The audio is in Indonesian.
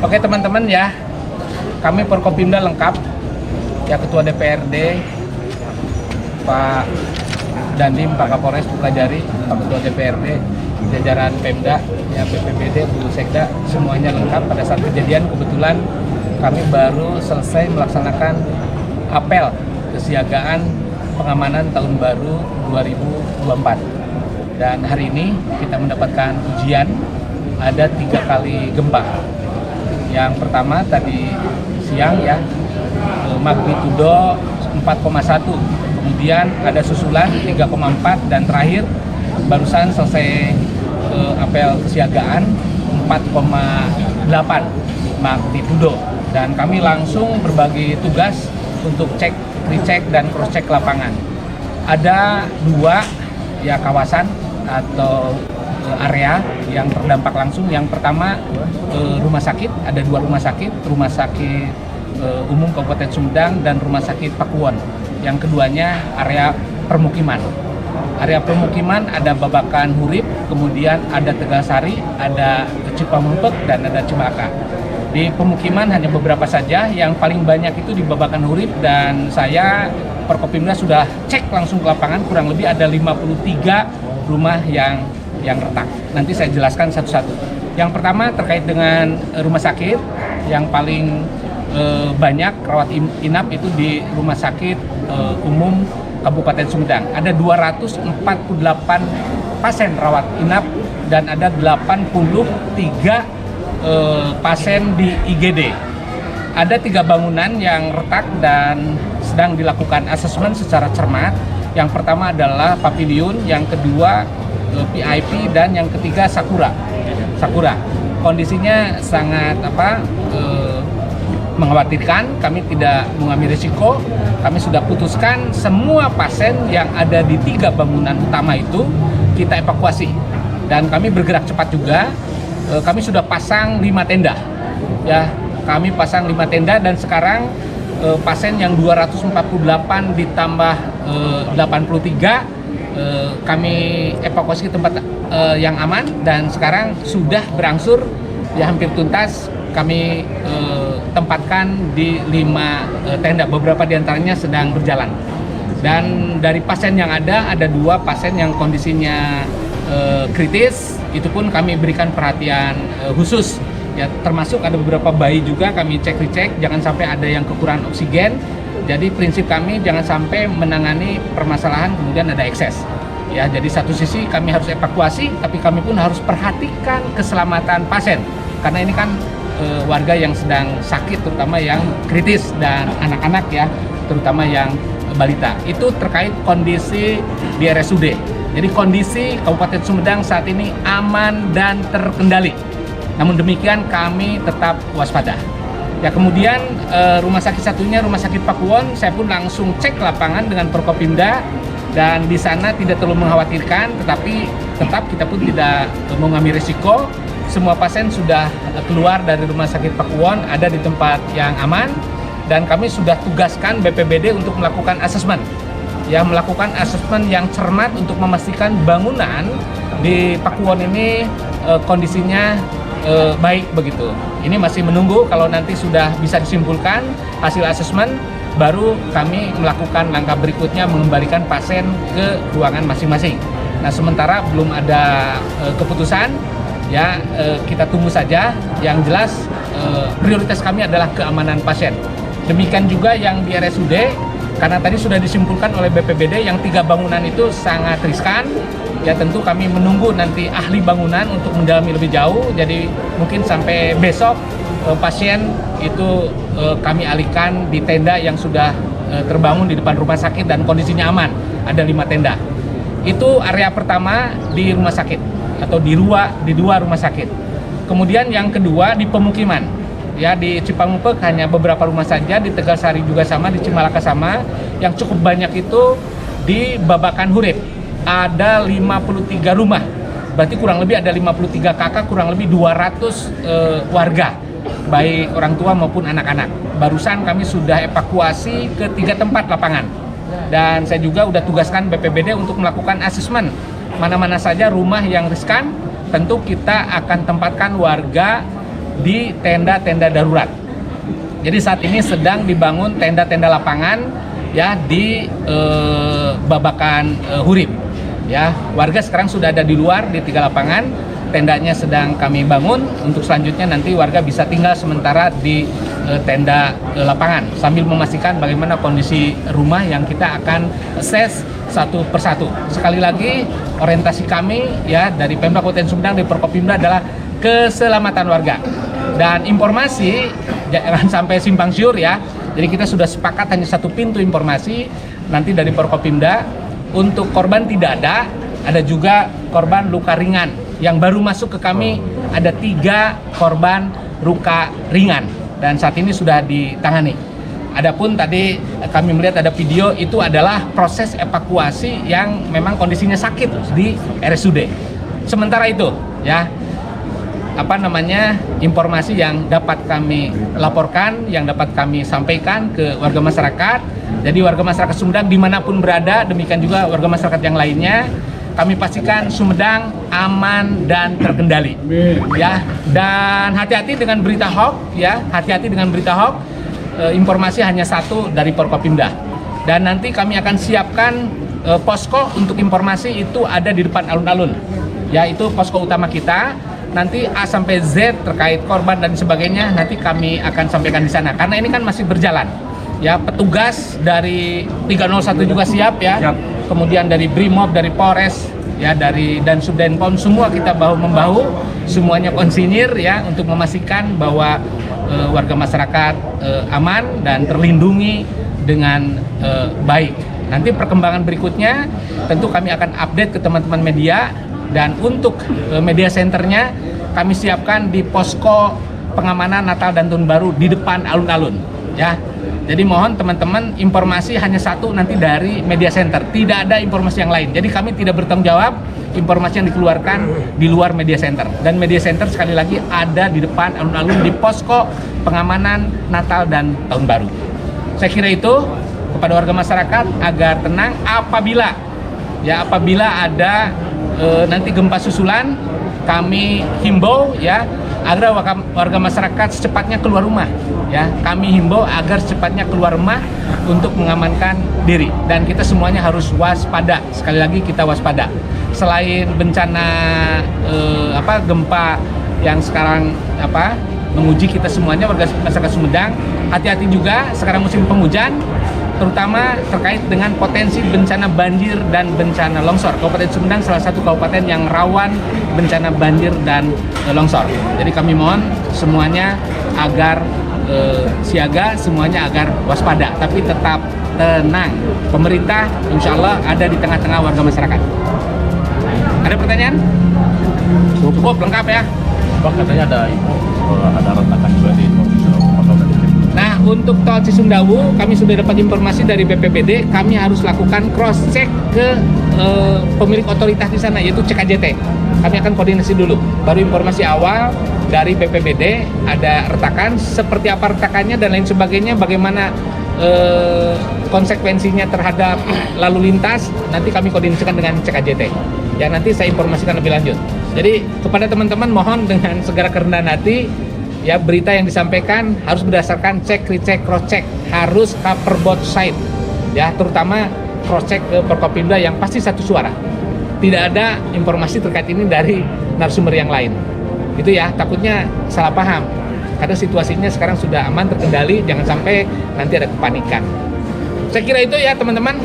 Oke teman-teman ya, kami Forkopimda lengkap, ya Ketua DPRD, Pak Dandim, Pak Kapolres, pelajari, Pak Ketua DPRD, jajaran Pemda, ya BPBD, Bu Sekda, semuanya lengkap. Pada saat kejadian kebetulan kami baru selesai melaksanakan apel kesiagaan pengamanan tahun baru 2024. Dan hari ini kita mendapatkan ujian, ada 3 kali gempa. Yang pertama tadi siang ya, magnitudo 4,1, kemudian ada susulan 3,4, dan terakhir barusan selesai apel kesiagaan 4,8 magnitudo. Dan kami langsung berbagi tugas untuk cek, recek, dan cross check lapangan. Ada 2 ya kawasan atau area yang terdampak langsung. Yang pertama rumah sakit, ada 2 rumah sakit umum Kabupaten Sumedang dan rumah sakit Pakuwon. Yang keduanya area permukiman. Area permukiman ada Babakan Hurip, kemudian ada Tegalsari, ada Cipamumpek, dan ada Cibaka. Di pemukiman hanya beberapa saja, yang paling banyak itu di Babakan Hurip, dan saya Forkopimda sudah cek langsung ke lapangan, kurang lebih ada 53 rumah yang retak. Nanti saya jelaskan satu-satu. Yang pertama terkait dengan rumah sakit, yang paling banyak rawat inap itu di Rumah Sakit Umum Kabupaten Sumedang. Ada 248 pasien rawat inap dan ada 83 pasien di IGD. Ada 3 bangunan yang retak dan sedang dilakukan asesmen secara cermat. Yang pertama adalah Pavilion, yang kedua PIP, dan yang ketiga Sakura. Kondisinya sangat mengkhawatirkan. Kami tidak mengambil risiko. Kami sudah putuskan semua pasien yang ada di 3 bangunan utama itu kita evakuasi, dan kami bergerak cepat juga. Kami sudah pasang 5 tenda. Ya, kami pasang 5 tenda, dan sekarang pasien yang 248 ditambah 83 kami evakuasi ke tempat yang aman, dan sekarang sudah berangsur ya hampir tuntas. Kami tempatkan di 5 tenda, beberapa diantaranya sedang berjalan. Dan dari pasien yang ada 2 pasien yang kondisinya kritis, itu pun kami berikan perhatian khusus. Ya, termasuk ada beberapa bayi juga kami cek-recek, jangan sampai ada yang kekurangan oksigen. Jadi prinsip kami jangan sampai menangani permasalahan kemudian ada ekses. Ya, jadi satu sisi kami harus evakuasi, tapi kami pun harus perhatikan keselamatan pasien. Karena ini kan warga yang sedang sakit, terutama yang kritis, dan anak-anak ya, terutama yang balita. Itu terkait kondisi di RSUD. Jadi kondisi Kabupaten Sumedang saat ini aman dan terkendali. Namun demikian kami tetap waspada. Ya, kemudian rumah sakit satunya, Rumah Sakit Pakuwon, saya pun langsung cek lapangan dengan Forkopimda, dan di sana tidak terlalu mengkhawatirkan, tetapi tetap kita pun tidak mau ngambil risiko. Semua pasien sudah keluar dari Rumah Sakit Pakuwon, ada di tempat yang aman, dan kami sudah tugaskan BPBD untuk melakukan asesmen. Ya, melakukan asesmen yang cermat untuk memastikan bangunan di Pakuwon ini kondisinya baik begitu. Ini masih menunggu, kalau nanti sudah bisa disimpulkan hasil asesmen, baru kami melakukan langkah berikutnya mengembalikan pasien ke ruangan masing-masing. Nah, sementara belum ada keputusan, ya kita tunggu saja. Yang jelas prioritas kami adalah keamanan pasien. Demikian juga yang di RSUD, karena tadi sudah disimpulkan oleh BPBD yang 3 bangunan itu sangat riskan. Ya, tentu kami menunggu nanti ahli bangunan untuk mendalami lebih jauh. Jadi mungkin sampai besok pasien itu kami alihkan di tenda yang sudah terbangun di depan rumah sakit dan kondisinya aman. Ada 5 tenda. Itu area pertama di rumah sakit atau di 2 rumah sakit. Kemudian yang kedua di pemukiman. Ya, di Cipamumpek hanya beberapa rumah saja, di Tegalsari juga sama, di Cimalaka sama. Yang cukup banyak itu di Babakan Hurip. Ada 53 rumah, berarti kurang lebih ada 53 kakak, kurang lebih 200 warga, baik orang tua maupun anak-anak. Barusan kami sudah evakuasi ke 3 tempat lapangan, dan saya juga sudah tugaskan BPBD untuk melakukan asesmen mana-mana saja rumah yang riskan. Tentu kita akan tempatkan warga di tenda-tenda darurat. Jadi saat ini sedang dibangun tenda-tenda lapangan ya di Babakan Hurib. Ya, warga sekarang sudah ada di luar di 3 lapangan, tendanya sedang kami bangun. Untuk selanjutnya nanti warga bisa tinggal sementara di tenda lapangan sambil memastikan bagaimana kondisi rumah yang kita akan assess satu persatu. Sekali lagi orientasi kami ya dari Pemda Kabupaten Sumedang di Forkopimda adalah keselamatan warga. Dan informasi jangan sampai simpang siur ya. Jadi kita sudah sepakat hanya satu pintu informasi nanti dari Forkopimda. Untuk korban tidak ada juga korban luka ringan. Yang baru masuk ke kami ada 3 korban luka ringan dan saat ini sudah ditangani. Adapun tadi kami melihat ada video itu adalah proses evakuasi yang memang kondisinya sakit di RSUD. Sementara itu ya informasi yang dapat kami laporkan, yang dapat kami sampaikan ke warga masyarakat. Jadi warga masyarakat Sumedang dimanapun berada, demikian juga warga masyarakat yang lainnya, kami pastikan Sumedang aman dan terkendali. Ya, dan hati-hati dengan berita hoax, ya, hati-hati dengan berita hoax. Informasi hanya satu dari Forkopimda. Dan nanti kami akan siapkan posko untuk informasi itu ada di depan alun-alun. Ya, itu posko utama kita. Nanti A sampai Z terkait korban dan sebagainya nanti kami akan sampaikan di sana karena ini kan masih berjalan ya. Petugas dari 301 juga siap ya. Kemudian dari Brimob, dari Polres ya, dari dan Subdenpom, semua kita bahu membahu, semuanya konsinir ya untuk memastikan bahwa warga masyarakat aman dan terlindungi dengan baik. Nanti perkembangan berikutnya tentu kami akan update ke teman-teman media. Dan untuk media centernya kami siapkan di posko pengamanan Natal dan Tahun Baru di depan alun-alun ya. Jadi mohon teman-teman, informasi hanya satu nanti dari media center, tidak ada informasi yang lain. Jadi kami tidak bertanggung jawab informasi yang dikeluarkan di luar media center. Dan media center sekali lagi ada di depan alun-alun di posko pengamanan Natal dan Tahun Baru. Saya kira itu kepada warga masyarakat agar tenang apabila ada nanti gempa susulan, kami himbau ya agar warga masyarakat secepatnya keluar rumah ya. Kami himbau agar secepatnya keluar rumah untuk mengamankan diri dan kita semuanya harus waspada. Sekali lagi kita waspada. Selain bencana gempa yang sekarang menguji kita semuanya warga masyarakat Sumedang, hati-hati juga sekarang musim penghujan, terutama terkait dengan potensi bencana banjir dan bencana longsor. Kabupaten Sumedang salah satu kabupaten yang rawan bencana banjir dan longsor. Jadi kami mohon semuanya agar siaga, semuanya agar waspada, tapi tetap tenang. Pemerintah insya Allah ada di tengah-tengah warga masyarakat. Ada pertanyaan? Cukup lengkap ya? Pak, katanya ada retakan juga di Nah, untuk tol Cisumdawu kami sudah dapat informasi dari BPBD, kami harus lakukan cross check ke pemilik otoritas di sana yaitu CKJT. Kami akan koordinasi dulu. Baru informasi awal dari BPBD ada retakan, seperti apa retakannya dan lain sebagainya, bagaimana konsekuensinya terhadap lalu lintas, nanti kami koordinasikan dengan CKJT. Ya, nanti saya informasikan lebih lanjut. Jadi kepada teman-teman mohon dengan segala kerendahan hati ya, berita yang disampaikan harus berdasarkan cek, recheck, cross check, harus cover both side ya, terutama cross check ke Forkopimda yang pasti satu suara. Tidak ada informasi terkait ini dari narasumber yang lain. Itu ya, takutnya salah paham. Karena situasinya sekarang sudah aman, terkendali, jangan sampai nanti ada kepanikan. Saya kira itu ya teman-teman.